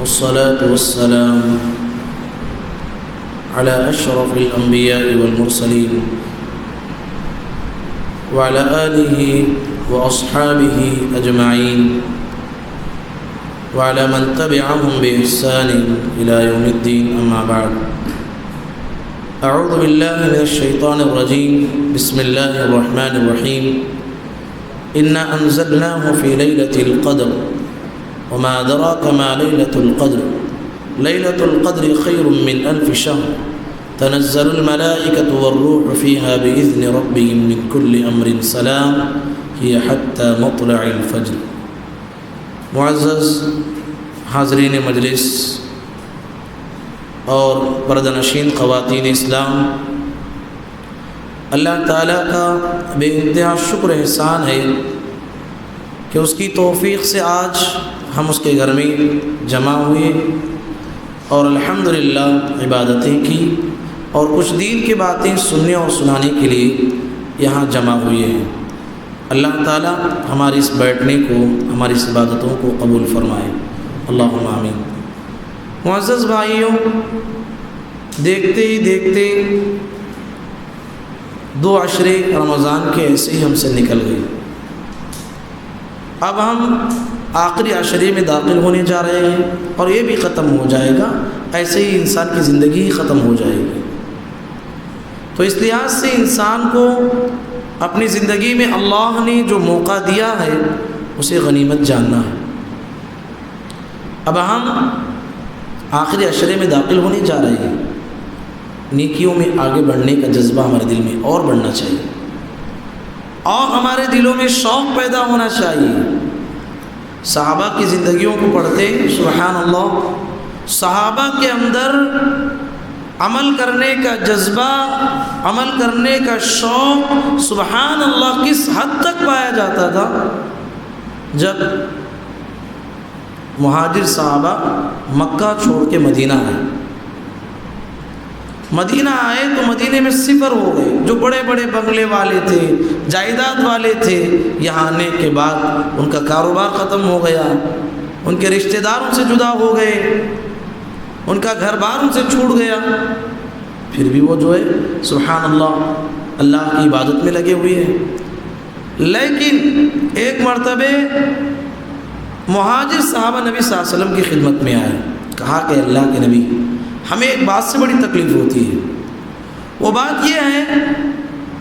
والصلاة والسلام على أشرف الأنبياء والمرسلين وعلى آله وأصحابه أجمعين وعلى من تبعهم بإحسان إلى يوم الدين، أما بعد. أعوذ بالله من الشيطان الرجيم. بسم الله الرحمن الرحيم. إنا أنزلناه في ليلة القدر وما أدراك ما ليلة القدر. ليلة القدر خير من 1000 شهر تنزل الملائكة والروح فيها بإذن ربهم من كل أمر سلام هي حتى مطلع الفجر. معزز حاضرین مجلس اور پردہ-نشین خواتین اسلام، اللہ تعالیٰ کا بے انتہا شکر احسان ہے کہ اس کی توفیق سے آج ہم اس کے گھر میں جمع ہوئے اور الحمدللہ عبادتیں کی اور کچھ دین کی باتیں سننے اور سنانے کے لیے یہاں جمع ہوئے ہیں۔ اللہ تعالیٰ ہماری اس بیٹھنے کو، ہماری اس عبادتوں کو قبول فرمائے، اللہم آمین۔ معزز بھائیوں، دیکھتے ہی دیکھتے 2 عشرے رمضان کے ایسے ہی ہم سے نکل گئے۔ اب ہم آخری عشرے میں داخل ہونے جا رہے ہیں اور یہ بھی ختم ہو جائے گا، ایسے ہی انسان کی زندگی ہی ختم ہو جائے گی۔ تو اس لحاظ سے انسان کو اپنی زندگی میں اللہ نے جو موقع دیا ہے اسے غنیمت جاننا ہے۔ اب ہم آخری عشرے میں داخل ہونے جا رہے ہیں، نیکیوں میں آگے بڑھنے کا جذبہ ہمارے دل میں اور بڑھنا چاہیے اور ہمارے دلوں میں شوق پیدا ہونا چاہیے۔ صحابہ کی زندگیوں کو پڑھتے سبحان اللہ، صحابہ کے اندر عمل کرنے کا جذبہ، عمل کرنے کا شوق سبحان اللہ کس حد تک پایا جاتا تھا۔ جب مہاجر صحابہ مکہ چھوڑ کے مدینہ آئے، تو مدینے میں صفر ہو گئے۔ جو بڑے بڑے بنگلے والے تھے، جائیداد والے تھے، یہاں آنے کے بعد ان کا کاروبار ختم ہو گیا، ان کے رشتہ داروں سے جدا ہو گئے، ان کا گھر بار ان سے چھوٹ گیا۔ پھر بھی وہ جو ہے سبحان اللہ اللہ کی عبادت میں لگے ہوئے ہیں۔ لیکن ایک مرتبہ مہاجر صحابہ نبی صلی اللہ علیہ وسلم کی خدمت میں آئے، کہا کہ اللہ کے نبی، ہمیں ایک بات سے بڑی تکلیف ہوتی ہے۔ وہ بات یہ ہے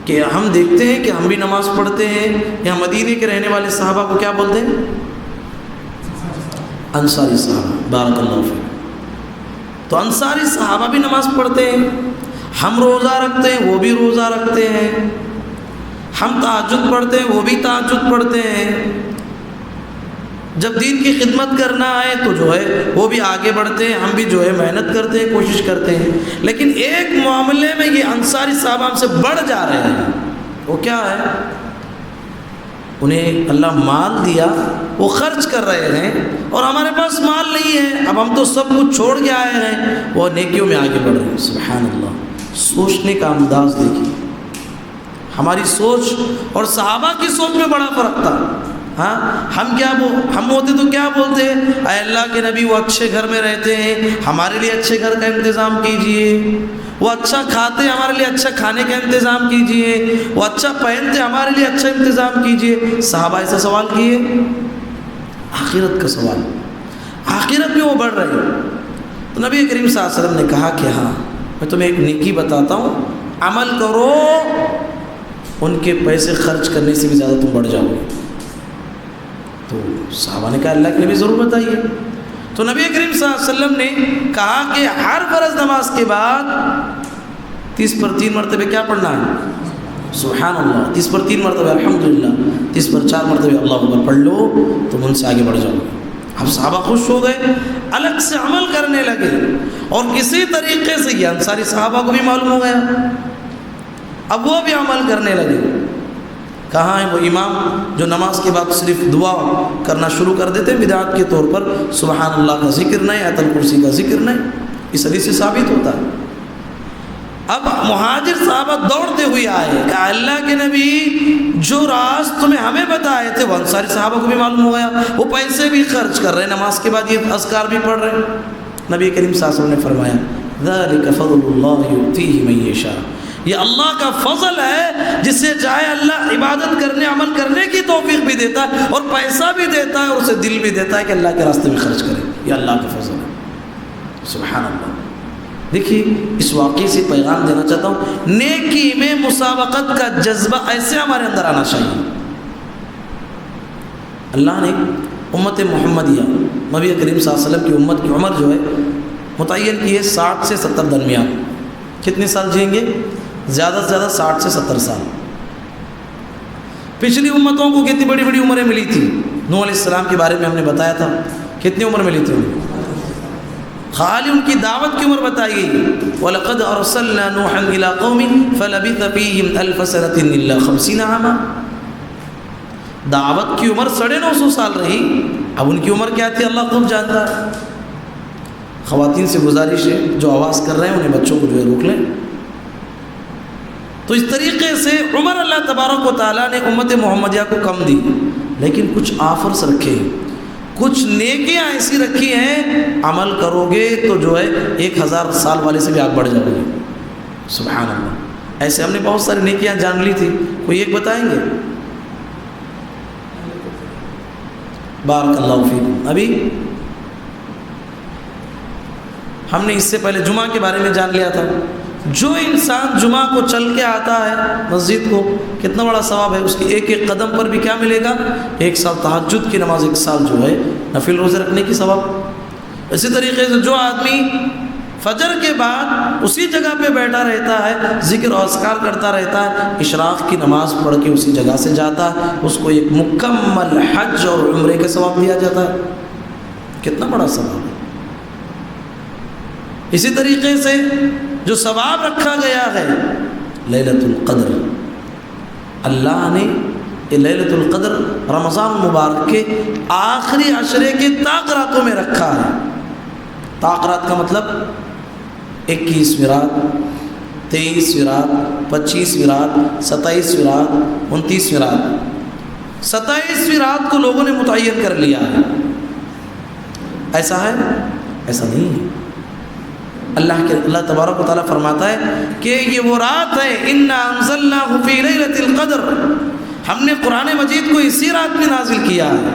کہ ہم دیکھتے ہیں کہ ہم بھی نماز پڑھتے ہیں، یہاں مدینے کے رہنے والے صحابہ کو کیا بولتے ہیں؟ انصاری صحابہ، بارک اللہ فیک۔ تو انصاری صحابہ بھی نماز پڑھتے ہیں، ہم روزہ رکھتے ہیں، وہ بھی روزہ رکھتے ہیں، ہم تہجد پڑھتے ہیں، وہ بھی تہجد پڑھتے ہیں۔ جب دین کی خدمت کرنا ہے تو جو ہے وہ بھی آگے بڑھتے ہیں، ہم بھی جو ہے محنت کرتے ہیں، کوشش کرتے ہیں۔ لیکن ایک معاملے میں یہ انصاری صحابہ ہم سے بڑھ جا رہے ہیں، وہ کیا ہے؟ انہیں اللہ مال دیا، وہ خرچ کر رہے ہیں اور ہمارے پاس مال نہیں ہے، اب ہم تو سب کچھ چھوڑ کے آئے ہیں، وہ نیکیوں میں آگے بڑھ رہے ہیں۔ سبحان اللہ، سوچنے کا انداز دیکھیے، ہماری سوچ اور صحابہ کی سوچ میں بڑا فرق تھا۔ ہاں، ہم ہوتے تو کیا بولتے ہیں؟ اے اللہ کے نبی، وہ اچھے گھر میں رہتے ہیں، ہمارے لیے اچھے گھر کا انتظام کیجئے، وہ اچھا کھاتے ہیں، ہمارے لیے اچھا کھانے کا انتظام کیجئے، وہ اچھا پہنتے ہیں، ہمارے لیے اچھا انتظام کیجئے۔ صحابہ ایسا سوال کیے؟ آخرت کا سوال، آخرت میں وہ بڑھ رہے ہیں۔ تو نبی کریم صلی اللہ علیہ وسلم نے کہا کہ ہاں، میں تمہیں ایک نیکی بتاتا ہوں، عمل کرو، ان کے پیسے خرچ کرنے سے بھی زیادہ تم بڑھ جاؤ گے۔ تو صحابہ نے کہا اللہ کے نبی ضرور بتائیے۔ تو نبی کریم صلی اللہ علیہ وسلم نے کہا کہ ہر فرض نماز کے بعد 30 پر 3 مرتبہ کیا پڑھنا ہے؟ سبحان اللہ۔ 30 پر 3 مرتبہ الحمدللہ، 30 پر 4 مرتبہ اللہ اکبر پڑھ لو، تم ان سے آگے بڑھ جاؤ گے۔ اب صحابہ خوش ہو گئے، الگ سے عمل کرنے لگے، اور کسی طریقے سے یہ انصاری صحابہ کو بھی معلوم ہو گیا، اب وہ بھی عمل کرنے لگے۔ کہاں ہے وہ امام جو نماز کے بعد صرف دعا کرنا شروع کر دیتے بدعت کے طور پر؟ سبحان اللہ کا ذکر نہیں، آیت الکرسی کا ذکر نہیں، اس حدیث سے ثابت ہوتا ہے۔ اب مہاجر صحابہ دوڑتے ہوئے آئے، کہا اللہ کے نبی جو راز تمہیں ہمیں بتائے تھے وہ انصاری صحابہ کو بھی معلوم ہو گیا، وہ پیسے بھی خرچ کر رہے ہیں، نماز کے بعد یہ اذکار بھی پڑھ رہے ہیں۔ نبی کریم صلی اللہ علیہ وسلم نے فرمایا ذَلِكَ فَضْلُ اللَّهِ يُؤْتِيهِ مَن يَشَاءُ، یہ اللہ کا فضل ہے، جسے چاہے اللہ عبادت کرنے عمل کرنے کی توفیق بھی دیتا ہے اور پیسہ بھی دیتا ہے اور اسے دل بھی دیتا ہے کہ اللہ کے راستے میں خرچ کرے، یہ اللہ کا فضل ہے۔ سبحان اللہ۔ دیکھیے اس واقعے سے پیغام دینا چاہتا ہوں، نیکی میں مسابقت کا جذبہ ایسے ہمارے اندر آنا چاہیے۔ اللہ نے امت محمدیہ نبی کریم صلی اللہ علیہ وسلم کی امت کی عمر جو ہے متعین کی ہے 60 سے 70 درمیان۔ کتنے سال جئیں گے؟ زیادہ سے زیادہ 60 سے 70 سال۔ پچھلی امتوں کو کتنی بڑی بڑی عمریں ملی تھی؟ نوح علیہ السلام کے بارے میں ہم نے بتایا تھا، کتنی عمر ملی تھی انہیں؟ خالی ان کی دعوت کی عمر بتائی گئی، وَلَقَدْ أَرْسَلْنَا نُوحًا إِلَىٰ قَوْمِهِ فَلَبِثَ فِيهِمْ أَلْفَ سَنَةٍ إِلَّا 50 عَامًا۔ دعوت کی عمر 950 سال رہی، اب ان کی عمر کیا تھی اللہ خوب جانتا ہے۔ خواتین سے گزارش ہے جو آواز کر رہے ہیں انہیں بچوں کو جو ہے روک لیں۔ تو اس طریقے سے عمر اللہ تبارک و تعالیٰ نے امت محمدیہ کو کم دی، لیکن کچھ آفرز رکھے، کچھ نیکیاں ایسی رکھی ہیں، عمل کرو گے تو جو ہے 1000 سال والے سے بھی آگ بڑھ جاؤ گے۔ سبحان اللہ۔ ایسے ہم نے بہت ساری نیکیاں جان لی تھی، کوئی ایک بتائیں گے؟ بارک اللہ فیکم۔ ابھی ہم نے اس سے پہلے جمعہ کے بارے میں جان لیا تھا، جو انسان جمعہ کو چل کے آتا ہے مسجد کو کتنا بڑا ثواب ہے، اس کی ایک ایک قدم پر بھی کیا ملے گا؟ 1 سال تہجد کی نماز، 1 سال جو ہے نفل روزے رکھنے کی ثواب۔ اسی طریقے سے جو آدمی فجر کے بعد اسی جگہ پہ بیٹھا رہتا ہے، ذکر و اذکار کرتا رہتا ہے، اشراق کی نماز پڑھ کے اسی جگہ سے جاتا ہے، اس کو ایک مکمل حج اور عمرے کے ثواب دیا جاتا ہے۔ کتنا بڑا ثواب ہے۔ اسی طریقے سے جو ثواب رکھا گیا ہے لیلۃ القدر، اللہ نے یہ لیلۃ القدر رمضان مبارک کے آخری عشرے کے طاق راتوں میں رکھا ہے۔ طاق رات کا مطلب 21ویں رات، 23ویں رات، 25ویں رات، 27ویں رات، 29ویں رات۔ 27ویں رات کو لوگوں نے متعین کر لیا ہے۔ ایسا ہے؟ ایسا نہیں ہے۔ اللہ تبارک و تعالیٰ فرماتا ہے کہ یہ وہ رات ہے، اِنَّا أَنزَلْنَاهُ فِي لَيْلَةِ الْقَدْرِ، ہم نے قرآن مجید کو اسی رات میں نازل کیا ہے۔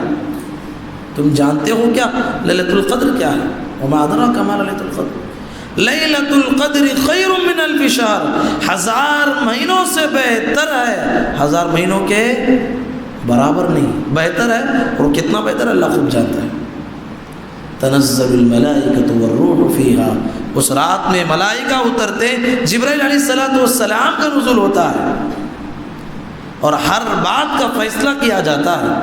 تم جانتے ہو کیا لیلۃ القدر کیا ہے؟ وَمَا أَدْرَاكَ مَا لَيْلَةُ الْقَدْرِ لیلۃ القدر خیر من الف شہر، 1000 مہینوں سے بہتر ہے، 1000 مہینوں کے برابر نہیں، بہتر ہے۔ اور کتنا بہتر ہے اللہ خوب جانتا ہے۔ تنزل الملائکۃ والروح فیہا، اس رات میں ملائکہ اترتے، جبرائیل علیہ السلام کا نزول ہوتا ہے اور ہر بات کا فیصلہ کیا جاتا ہے۔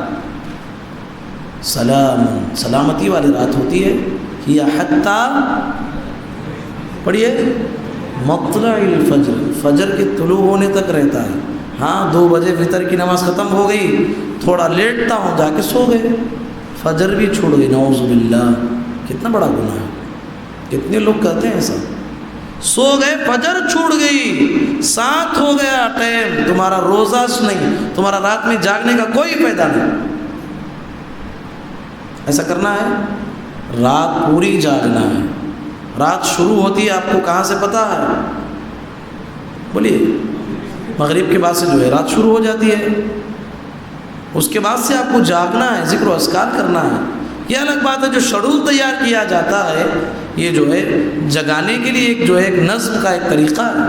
سلام، سلامتی والی رات ہوتی ہے، ہی حتیٰ پڑھیے مطلع الفجر، فجر کے طلوع ہونے تک رہتا ہے۔ ہاں 2 بجے فطر کی نماز ختم ہو گئی، تھوڑا لیٹتا ہوں، جا کے سو گئے، فجر بھی چھوڑ گئی، نعوذ باللہ، کتنا بڑا گناہ ہے۔ کتنے لوگ کہتے ہیں ایسا، سو گئے فجر چھوڑ گئی، 7 ہو گیا ٹائم، تمہارا روزہ نہیں، تمہارا رات میں جاگنے کا کوئی فائدہ نہیں۔ ایسا کرنا ہے، رات پوری جاگنا ہے۔ رات شروع ہوتی ہے آپ کو کہاں سے پتہ ہے؟ بولیے، مغرب کے بعد سے جو ہے رات شروع ہو جاتی ہے، اس کے بعد سے آپ کو جاگنا ہے، ذکر و اذکار کرنا ہے۔ یہ الگ بات ہے جو شیڈول تیار کیا جاتا ہے، یہ جو ہے جگانے کے لیے ایک جو ہے ایک نظم کا ایک طریقہ ہے،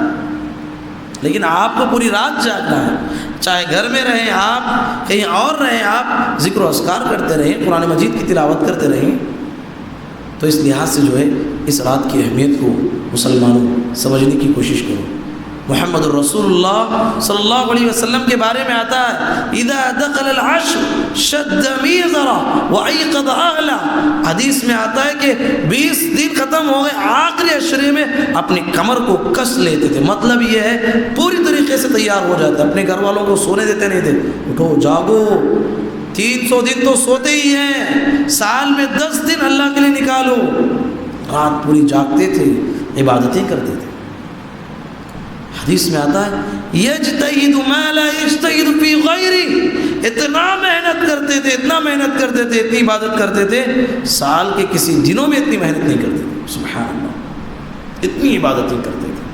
لیکن آپ کو پوری رات جاگنا ہے، چاہے گھر میں رہیں آپ، کہیں اور رہیں آپ، ذکر و اذکار کرتے رہیں، قرآن مجید کی تلاوت کرتے رہیں۔ تو اس لحاظ سے جو ہے اس رات کی اہمیت کو مسلمانوں سمجھنے کی کوشش کرو۔ محمد الرسول اللہ صلی اللہ علیہ وسلم کے بارے میں آتا ہے، اذا دخل العشر شد میزرا وایقظ اہلا، حدیث میں آتا ہے کہ 20 دن ختم ہو گئے، آخری عشرے میں اپنی کمر کو کس لیتے تھے۔ مطلب یہ ہے پوری طریقے سے تیار ہو جاتا، اپنے گھر والوں کو سونے دیتے نہیں تھے، اٹھو جاگو، 300 دن تو سوتے ہی ہیں، سال میں 10 دن اللہ کے لیے نکالو۔ رات پوری جاگتے تھے، عبادتیں کرتے تھے۔ حدیث میں آتا ہے یجتہد ما لا یجتہد فی غیری، اتنا محنت کرتے تھے، اتنا محنت کرتے تھے، اتنی عبادت کرتے تھے، سال کے کسی دنوں میں اتنی محنت نہیں کرتے تھے. سبحان اللہ، اتنی عبادتیں کرتے تھے.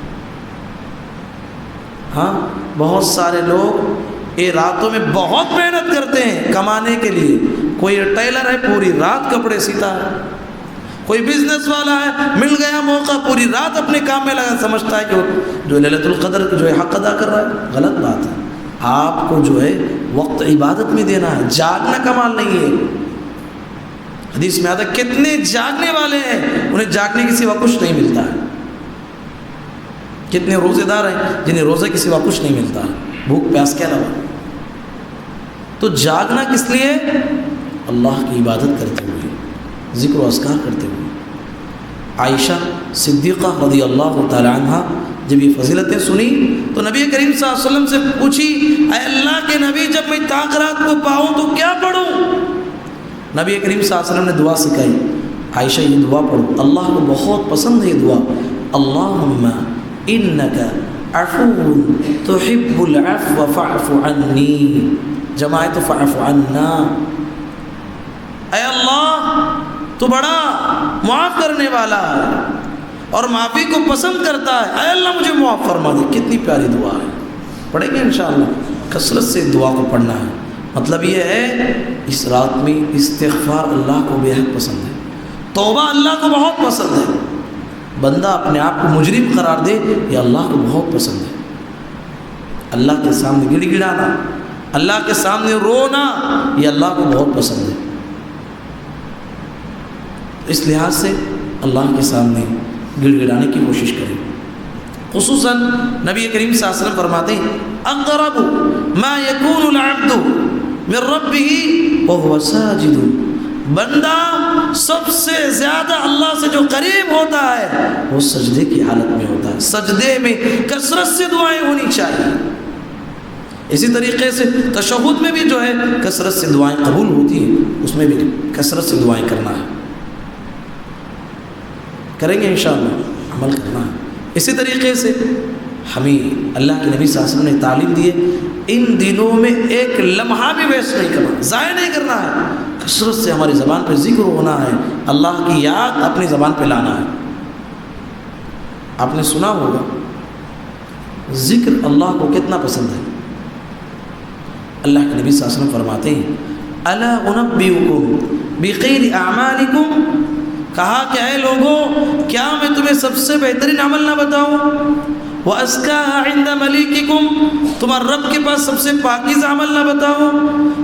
ہاں بہت سارے لوگ یہ راتوں میں بہت محنت کرتے ہیں کمانے کے لیے. کوئی ٹیلر ہے پوری رات کپڑے سیتا ہے، کوئی بزنس والا ہے مل گیا موقع پوری رات اپنے کام میں لگا، سمجھتا ہے کہ جو لیلۃ القدر جو ہے حق ادا کر رہا ہے. غلط بات ہے. آپ کو جو ہے وقت عبادت میں دینا ہے، جاگنا کمال نہیں ہے. حدیث میں آتا ہے کتنے جاگنے والے ہیں انہیں جاگنے کے سوا کچھ نہیں ملتا ہے. کتنے روزے دار ہیں جنہیں روزے کے سوا کچھ نہیں ملتا ہے، بھوک پیاس کے علاوہ. تو جاگنا کس لیے؟ اللہ کی عبادت کرتے ہوئے، ذکر و اذکار کرتے ہوئے. عائشہ صدیقہ رضی اللہ تعالی عنہ جب یہ فضیلتیں سنی تو نبی کریم صلی اللہ علیہ وسلم سے پوچھی، اے اللہ کے نبی جب میں تاخرات کو پاؤں تو کیا پڑھوں؟ نبی کریم صلی اللہ علیہ وسلم نے دعا سکھائی، عائشہ یہ دعا پڑھو، اللہ کو بہت پسند ہے یہ دعا. اللہم انک عفو تحب العفو فاعف عنی، جمع تو فاعف عنا. اے اللہ تو بڑا معاف کرنے والا ہے اور معافی کو پسند کرتا ہے، اے اللہ مجھے معاف فرما دے. کتنی پیاری دعا ہے، پڑھیں گے انشاءاللہ. کثرت سے دعا کو پڑھنا ہے. مطلب یہ ہے اس رات میں استغفار اللہ کو بے حد پسند ہے، توبہ اللہ کو بہت پسند ہے. بندہ اپنے آپ کو مجرم قرار دے یہ اللہ کو بہت پسند ہے. اللہ کے سامنے گڑ گڑانا، اللہ کے سامنے رونا یہ اللہ کو بہت پسند ہے. اس لحاظ سے اللہ کے سامنے گڑ گڑانے کی کوشش کریں. خصوصاً نبی کریم صلی اللہ علیہ وسلم فرماتے ہیں اقرب ما یکون العبد من ربه وهو ساجد، بندہ سب سے زیادہ اللہ سے جو قریب ہوتا ہے وہ سجدے کی حالت میں ہوتا ہے. سجدے میں کثرت سے دعائیں ہونی چاہیے. اسی طریقے سے تشہد میں بھی جو ہے کثرت سے دعائیں قبول ہوتی ہیں، اس میں بھی کثرت سے دعائیں کرنا ہے. کریں گے انشاءاللہ، عمل کرنا ہے. اسی طریقے سے ہمیں اللہ کے نبی صلی اللہ علیہ وسلم نے تعلیم دی ہے ان دنوں میں ایک لمحہ بھی ویسٹ نہیں کرنا، ضائع نہیں کرنا ہے. کثرت سے ہماری زبان پہ ذکر ہونا ہے، اللہ کی یاد اپنی زبان پہ لانا ہے. آپ نے سنا ہوگا ذکر اللہ کو کتنا پسند ہے. اللہ کے نبی صلی اللہ علیہ وسلم فرماتے ہیں الا انبئکم بخیر اعمالکم، کہا کہ اے لوگوں کیا میں تمہیں سب سے بہترین عمل نہ بتاؤں؟ وَأَزْكَاهَا عِنْدَ مَلِيكِكُمْ، تمہارے رب کے پاس سب سے پاکیزہ عمل نہ بتاؤں؟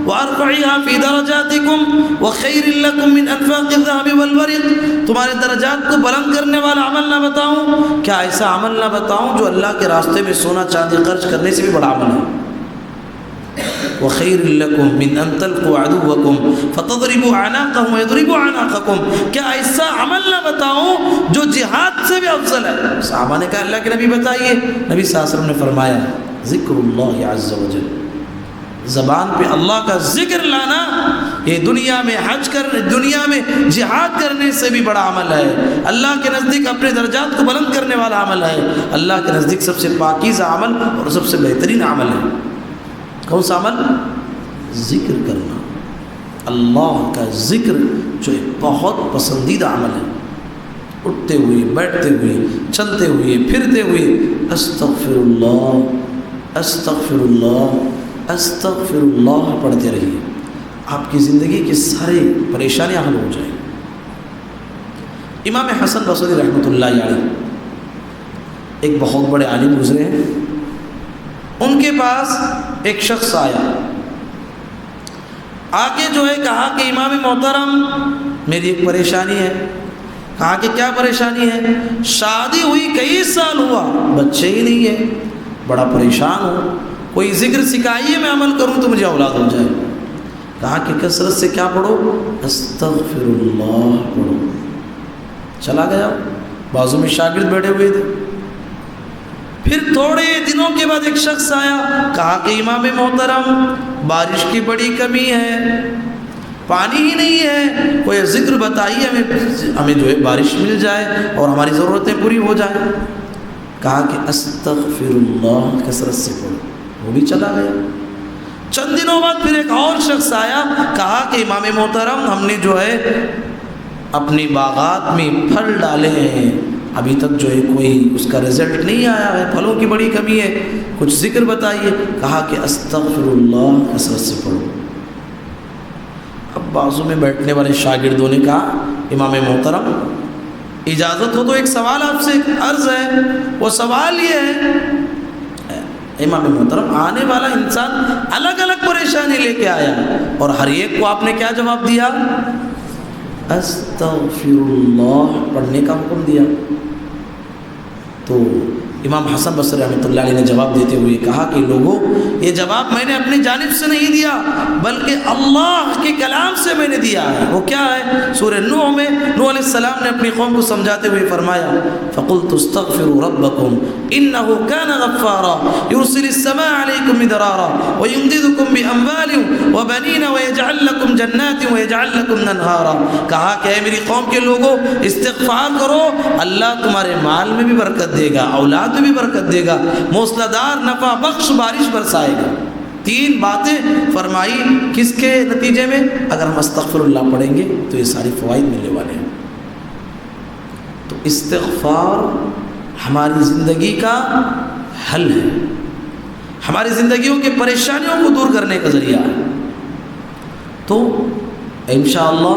وَأَرْفَعِهَا فِي دَرَجَاتِكُمْ وَخَيْرٍ لَكُمْ مِنْ أَنْفَاقِ الذَّهَبِ وَالْوَرِقِ، تمہارے درجات کو بلند کرنے والا عمل نہ بتاؤں؟ کیا ایسا عمل نہ بتاؤں جو اللہ کے راستے میں سونا چاندی خرچ کرنے سے بھی بڑا عمل ہے؟ وَخَيْرٍ لَكُمْ مِنْ أَنْ تَلْقُوا عَدُوَّكُمْ فَتَضْرِبُوا أَعْنَاقَهُمْ وَيَضْرِبُوا أَعْنَاقَكُمْ، کیا ایسا عمل نہ بتاؤں جو جہاد سے بھی افضل ہے؟ صحابہ نے کہا اللہ کے نبی بتائیے. نبی صلی اللہ علیہ وسلم نے فرمایا ذکر اللہ عز و جل، زبان پہ اللہ کا ذکر لانا یہ دنیا میں حج کرنے، دنیا میں جہاد کرنے سے بھی بڑا عمل ہے. اللہ کے نزدیک اپنے درجات کو بلند کرنے والا عمل ہے. اللہ کے نزدیک سب سے پاکیزہ عمل اور سب سے بہترین عمل ہے. کون سا عمل؟ ذکر کرنا. اللہ کا ذکر جو ایک بہت پسندیدہ عمل ہے. اٹھتے ہوئے، بیٹھتے ہوئے، چلتے ہوئے، پھرتے ہوئے استغفر اللہ استغفر اللہ استغفر اللہ پڑھتے رہیے. آپ کی زندگی کی ساری پریشانیاں حل ہو جائیں. امام حسن بصری رحمۃ اللہ علیہ ایک بہت بڑے عالم گزرے ہیں. ان کے پاس ایک شخص آیا، آگے جو ہے کہا کہ امام محترم میری ایک پریشانی ہے. کہا کہ کیا پریشانی ہے؟ شادی ہوئی کئی سال ہوا، بچے ہی نہیں ہیں، بڑا پریشان ہوں، کوئی ذکر سکھائیے میں عمل کروں تو مجھے اولاد ہو جائے. کہا کہ کثرت سے کیا پڑھو؟ استغفر اللہ پڑھو. چلا گیا، بازو میں شاگرد بیٹھے ہوئے تھے. پھر تھوڑے دنوں کے بعد ایک شخص آیا، کہا کہ امام محترم بارش کی بڑی کمی ہے، پانی ہی نہیں ہے، کوئی ذکر بتائیے ہمیں جو ہے بارش مل جائے اور ہماری ضرورتیں پوری ہو جائیں. کہا کہ استغفر اللہ کثرت سے پڑھو، وہ بھی چلا گیا۔ چند دنوں بعد پھر ایک اور شخص آیا، کہا کہ امام محترم ہم نے جو ہے اپنی باغات میں پھل ڈالے ہیں، ابھی تک جو ہے کوئی اس کا رزلٹ نہیں آیا ہے، پھلوں کی بڑی کمی ہے، کچھ ذکر بتائیے۔ کہا کہ استغفر اللہ کثرت سے پڑھو۔ اب بازو میں بیٹھنے والے شاگردوں نے کہا امام محترم اجازت ہو تو ایک سوال آپ سے عرض ہے، وہ سوال یہ ہے، امام محترم آنے والا انسان الگ الگ پریشانی لے کے آیا اور ہر ایک کو آپ نے کیا جواب دیا؟ استغفر اللہ پڑھنے کا حکم دیا۔ تو امام حسن بصری رحمۃ اللہ علیہ نے جواب دیتے ہوئے کہا کہ لوگوں، یہ جواب میں نے اپنی جانب سے نہیں دیا بلکہ اللہ کے کلام سے میں نے دیا ہے۔ وہ کیا ہے؟ سورہ نوح میں نوح علیہ السلام نے اپنی قوم کو سمجھاتے ہوئے فرمایا فَقُلْتُ اسْتَغْفِرُوا رَبَّكُمْ إِنَّهُ كَانَ غَفَّارًا يُرْسِلِ السَّمَاءَ عَلَيْكُمْ مِدْرَارًا وَيُمْدِدْكُمْ بِأَمْوَالٍ وَبَنِينَ وَيَجْعَلْ لَكُمْ جَنَّاتٍ وَيَجْعَلْ لَكُمْ أَنْهَارًا۔ کہا کہ اے میری قوم کے لوگوں، استغفار کرو، اللہ تمہارے مال میں بھی برکت دے گا، اولاد میں بھی برکت دے گا، موسلادھار نفع بخش بارش برسائے گا۔ تین باتیں فرمائی، کس کے نتیجے میں؟ اگر ہم استغفر اللہ پڑھیں گے تو یہ ساری فوائد ملنے والے ہیں۔ تو استغفار ہماری زندگی کا حل ہے، ہماری زندگیوں کے پریشانیوں کو دور کرنے کا ذریعہ ہے۔ تو انشاءاللہ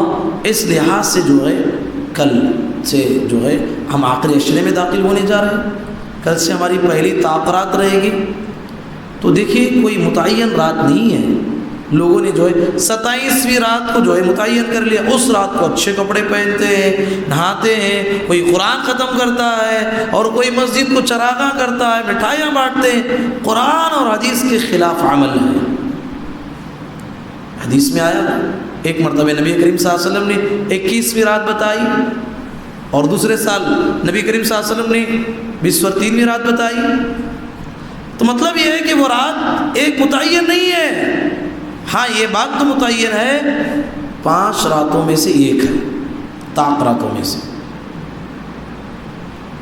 اس لحاظ سے جو ہے کل سے جو ہے ہم آخری اشرے میں داخل ہونے جا رہے ہیں۔ کل سے ہماری پہلی طاقرات رہے گی۔ تو دیکھیے کوئی متعین رات نہیں ہے، لوگوں نے جو ہے 27ویں رات کو جو ہے متعین کر لیا، اس رات کو اچھے کپڑے پہنتے ہیں، نہاتے ہیں، کوئی قرآن ختم کرتا ہے اور کوئی مسجد کو چراغاں کرتا ہے، مٹھائیاں بانٹتے ہیں۔ قرآن اور حدیث کے خلاف عمل ہے۔ حدیث میں آیا ایک مرتبہ نبی کریم صلی اللہ علیہ وسلم نے 21ویں رات بتائی اور دوسرے سال نبی کریم صلی اللہ علیہ وسلم نے 23ویں رات بتائی۔ تو مطلب یہ ہے کہ وہ رات ایک متعین نہیں ہے۔ ہاں یہ بات تو متعین ہے 5 راتوں میں سے ایک ہے، طاق راتوں میں سے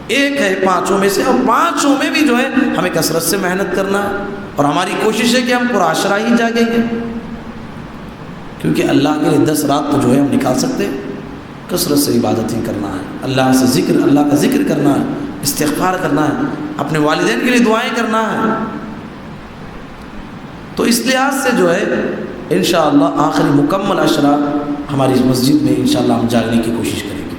ایک ہے، 5 میں سے، اور 5 میں بھی جو ہے ہمیں کثرت سے محنت کرنا ہے اور ہماری کوشش ہے کہ ہم پورا عشرہ ہی جاگیں گے، کیونکہ اللہ کے لیے 10 رات تو جو ہے ہم نکال سکتے ہیں۔ کثرت سے عبادتیں کرنا ہے، اللہ سے ذکر، اللہ کا ذکر کرنا ہے، استغفار کرنا ہے، اپنے والدین کے لیے دعائیں کرنا ہے۔ تو اس لحاظ سے جو ہے انشاءاللہ آخری مکمل عشرہ ہماری اس مسجد میں انشاءاللہ ہم جاگنے کی کوشش کریں گے۔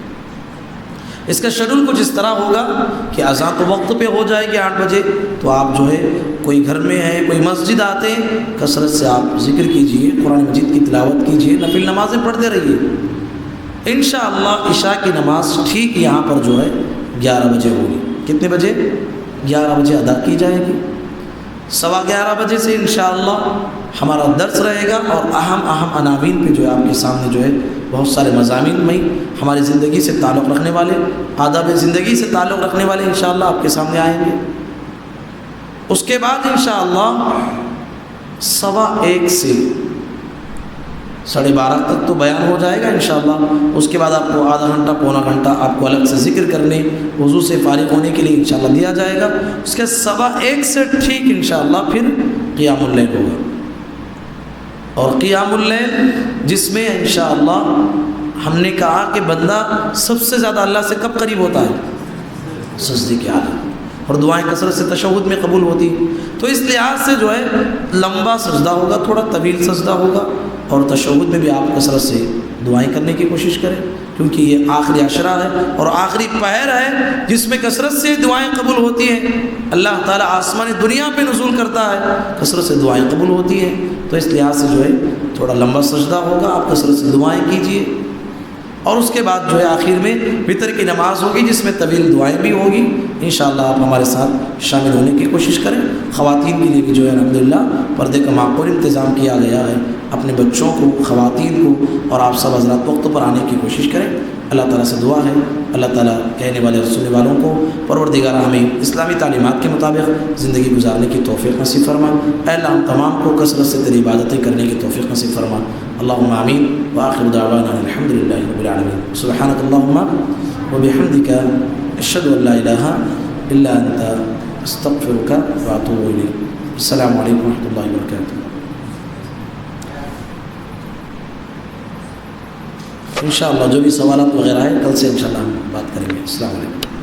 اس کا شیڈول کچھ اس طرح ہوگا کہ اذان تو وقت پہ ہو جائے گی 8 بجے، تو آپ جو ہے کوئی گھر میں ہے، کوئی مسجد آتے ہیں، کثرت سے آپ ذکر کیجئے، قرآن مجید کی تلاوت کیجئے، نفل نمازیں پڑھتے رہیے۔ انشاءاللہ عشاء کی نماز ٹھیک یہاں پر جو ہے 11 بجے ہوگی۔ کتنے بجے؟ 11 بجے ادا کی جائے گی۔ 11:15 بجے سے انشاءاللہ ہمارا درس رہے گا اور اہم عناوین پہ جو ہے آپ کے سامنے جو ہے بہت سارے مضامین میں ہماری زندگی سے تعلق رکھنے والے، آداب زندگی سے تعلق رکھنے والے انشاءاللہ آپ کے سامنے آئیں گے۔ اس کے بعد انشاءاللہ 1:15 سے 12:30 تک تو بیان ہو جائے گا انشاءاللہ۔ اس کے بعد آپ کو آدھا گھنٹہ پونا گھنٹہ آپ کو الگ سے ذکر کرنے، وضو سے فارغ ہونے کے لیے انشاءاللہ دیا جائے گا۔ اس کے 1:15 سے ٹھیک انشاءاللہ پھر قیام اللیل ہوگا، اور قیام اللیل جس میں انشاءاللہ ہم نے کہا کہ بندہ سب سے زیادہ اللہ سے کب قریب ہوتا ہے؟ سجدے کے حالت، اور دعائیں کثرت سے تشہد میں قبول ہوتی۔ تو اس لحاظ سے جو ہے لمبا سجدہ ہوگا، تھوڑا طویل سجدہ ہوگا، اور تشہد میں بھی آپ کثرت سے دعائیں کرنے کی کوشش کریں، کیونکہ یہ آخری عشرہ ہے اور آخری پہر ہے جس میں کثرت سے دعائیں قبول ہوتی ہیں۔ اللہ تعالیٰ آسمان دنیا پہ نزول کرتا ہے، کثرت سے دعائیں قبول ہوتی ہیں۔ تو اس لحاظ سے جو ہے تھوڑا لمبا سجدہ ہوگا، آپ کثرت سے دعائیں کیجیے، اور اس کے بعد جو ہے آخر میں وتر کی نماز ہوگی جس میں طویل دعائیں بھی ہوگی۔ انشاءاللہ آپ ہمارے ساتھ شامل ہونے کی کوشش کریں۔ خواتین کے لیے بھی جو ہے الحمدللہ پردے کا معقول انتظام کیا گیا ہے۔ اپنے بچوں کو، خواتین کو اور آپ سب حضرات وقت پر آنے کی کوشش کریں۔ اللہ تعالیٰ سے دعا ہے اللہ تعالیٰ کہنے والے اور سننے والوں کو پروردگار ہمیں اسلامی تعلیمات کے مطابق زندگی گزارنے کی توفیق نصیب فرما۔ اے اللہ ہم تمام کو کثرت سے تیری عبادتیں کرنے کی توفیق نصیب فرما۔ اللہم آمین وآخر دعوانا الحمدللہ رب العالمین۔ سبحانک اللہم وبحمدک اشہد ان لا الہ إلا أنت أستغفرك وأتوب إليك. السلام عليكم ورحمة الله وبركاته. انشاءاللہ جو بھی سوالات وغیرہ ہیں کل سے انشاءاللہ ہم بات کریں گے. السلام علیکم.